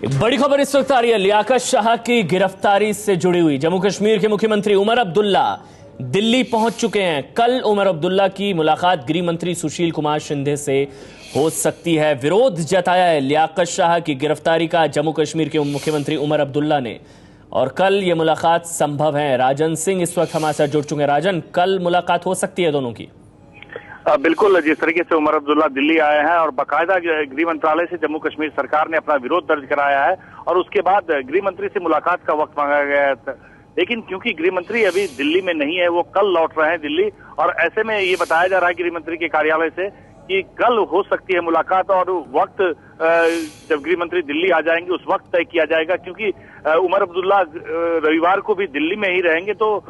एक बड़ी खबर इस वक्त आ रही है लियाकत शाह की गिरफ्तारी से जुड़ी हुई। जम्मू कश्मीर के मुख्यमंत्री उमर अब्दुल्ला दिल्ली पहुंच चुके हैं। कल उमर अब्दुल्ला की मुलाकात गृह मंत्री सुशील कुमार शिंदे से हो सकती है। विरोध जताया है लियाकत शाह की गिरफ्तारी का जम्मू कश्मीर के मुख्यमंत्री उमर अब्दुल्ला ने, और कल ये मुलाकात संभव है। राजन सिंह इस वक्त हमारे साथ जुड़ चुके हैं। राजन, कल मुलाकात हो सकती है दोनों की? बिल्कुल, जिस तरीके से उमर अब्दुल्ला दिल्ली आए हैं और बाकायदा गृह मंत्रालय से जम्मू कश्मीर सरकार ने अपना विरोध दर्ज कराया है और उसके बाद गृह मंत्री से मुलाकात का वक्त मांगा गया था, लेकिन क्योंकि गृह मंत्री अभी दिल्ली में नहीं है, वो कल लौट रहे हैं दिल्ली, और ऐसे में ये बताया जा रहा है गृह मंत्री के कार्यालय से कि कल हो सकती है मुलाकात, और वक्त जब गृह मंत्री दिल्ली आ जाएंगे उस वक्त तय किया जाएगा। क्योंकि उमर अब्दुल्ला रविवार को भी दिल्ली में ही रहेंगे, तो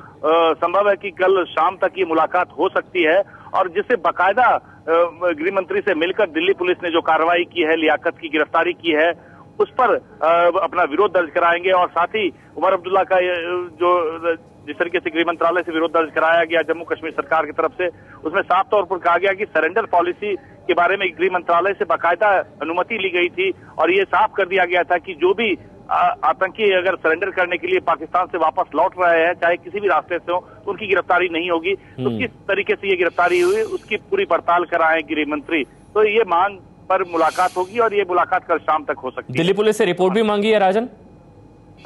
संभव है कि कल शाम तक ये मुलाकात हो सकती है। और जिससे बाकायदा गृह मंत्री से मिलकर दिल्ली पुलिस ने जो कार्रवाई की है, लियाकत की गिरफ्तारी की है, उस पर अपना विरोध दर्ज कराएंगे। और साथ ही उमर अब्दुल्ला का जो जिस तरीके से गृह मंत्रालय से विरोध दर्ज कराया गया जम्मू कश्मीर सरकार की तरफ से, उसमें साफ तौर पर कहा गया कि सरेंडर पॉलिसी के बारे में गृह मंत्रालय से बाकायदा अनुमति ली गई थी, और ये साफ कर दिया गया था कि जो भी आतंकी अगर सरेंडर करने के लिए पाकिस्तान से वापस लौट रहे हैं, चाहे किसी भी रास्ते से हो, तो उनकी गिरफ्तारी नहीं होगी। तो किस तरीके से ये गिरफ्तारी हुई उसकी पूरी पड़ताल कराएं गृह मंत्री। तो ये मांग पर मुलाकात होगी और ये मुलाकात कल शाम तक हो सकती है। दिल्ली पुलिस से रिपोर्ट भी मांगी है राजन?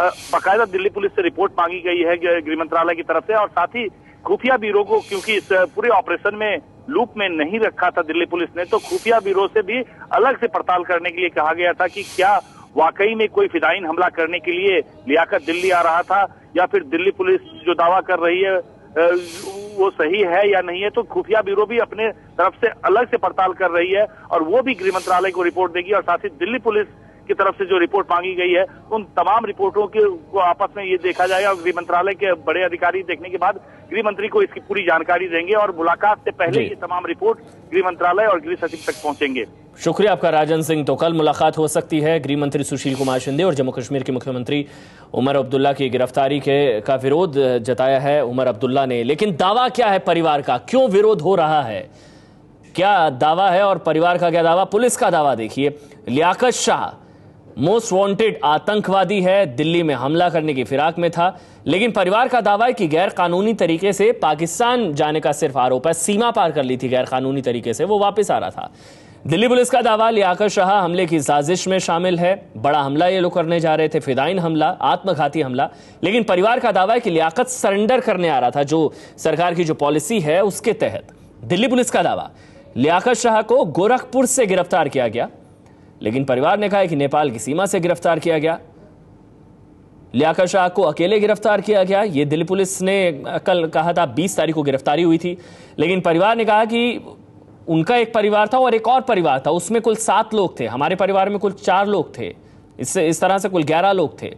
बाकायदा दिल्ली पुलिस से रिपोर्ट मांगी गई है गृह मंत्रालय की तरफ से, और साथ ही खुफिया ब्यूरो को, क्योंकि इस पूरे ऑपरेशन में लूप में नहीं रखा था दिल्ली पुलिस ने, तो खुफिया ब्यूरो से भी अलग से पड़ताल करने के लिए कहा गया था कि क्या वाकई में कोई फिदायीन हमला करने के लिए लियाकत दिल्ली आ रहा था, या फिर दिल्ली पुलिस जो दावा कर रही है वो सही है या नहीं है। तो खुफिया ब्यूरो भी अपने तरफ से अलग से पड़ताल कर रही है और वो भी गृह मंत्रालय को रिपोर्ट देगी। और साथ ही दिल्ली पुलिस की तरफ से जो रिपोर्ट मांगी गई है, उन तमाम रिपोर्टों को आपस में ये देखा जाएगा। गृह मंत्रालय के बड़े अधिकारी देखने के बाद गृह मंत्री को इसकी पूरी जानकारी देंगे, और मुलाकात से पहले ये तमाम रिपोर्ट गृह मंत्रालय और गृह सचिव तक पहुंचेंगे। शुक्रिया आपका राजन सिंह। तो कल मुलाकात हो सकती है। गृह मंत्री सुशील कुमार शिंदे और जम्मू कश्मीर के मुख्यमंत्री उमर अब्दुल्ला की गिरफ्तारी का विरोध जताया है उमर अब्दुल्ला ने। लेकिन दावा क्या है परिवार का, क्यों विरोध हो रहा है, क्या दावा है और परिवार का क्या दावा? पुलिस का दावा देखिए, लियाकत शाह मोस्ट वांटेड आतंकवादी है, दिल्ली में हमला करने की फिराक में था। लेकिन परिवार का दावा है कि गैर कानूनी तरीके से पाकिस्तान जाने का सिर्फ आरोप है, सीमा पार कर ली थी गैर कानूनी तरीके से, वो वापस आ रहा था। दिल्ली पुलिस का दावा लियाकत शाह हमले की साजिश में शामिल है, बड़ा हमला ये लोग करने जा रहे थे, फिदायीन हमला, आत्मघाती हमला। लेकिन परिवार का दावा है कि लियाकत सरेंडर करने आ रहा था, जो सरकार की जो पॉलिसी है उसके तहत। दिल्ली पुलिस का दावा, लियाकत शाह को गोरखपुर से गिरफ्तार किया गया, लेकिन परिवार ने कहा है कि नेपाल की सीमा से गिरफ्तार किया गया। लियाकत शाह को अकेले गिरफ्तार किया गया, ये दिल्ली पुलिस ने कल कहा था। 20 तारीख को गिरफ्तारी हुई थी, लेकिन परिवार ने कहा कि उनका एक परिवार था और एक और परिवार था, उसमें कुल 7 लोग थे, हमारे परिवार में कुल 4 लोग थे, इस तरह से कुल 11 लोग थे।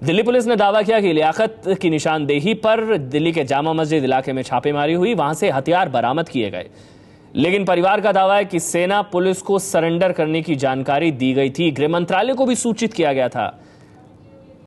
दिल्ली पुलिस ने दावा किया कि लियाकत की निशानदेही पर दिल्ली के जामा मस्जिद इलाके में छापेमारी हुई, वहां से हथियार बरामद किए गए। लेकिन परिवार का दावा है कि सेना पुलिस को सरेंडर करने की जानकारी दी गई थी, गृह मंत्रालय को भी सूचित किया गया था।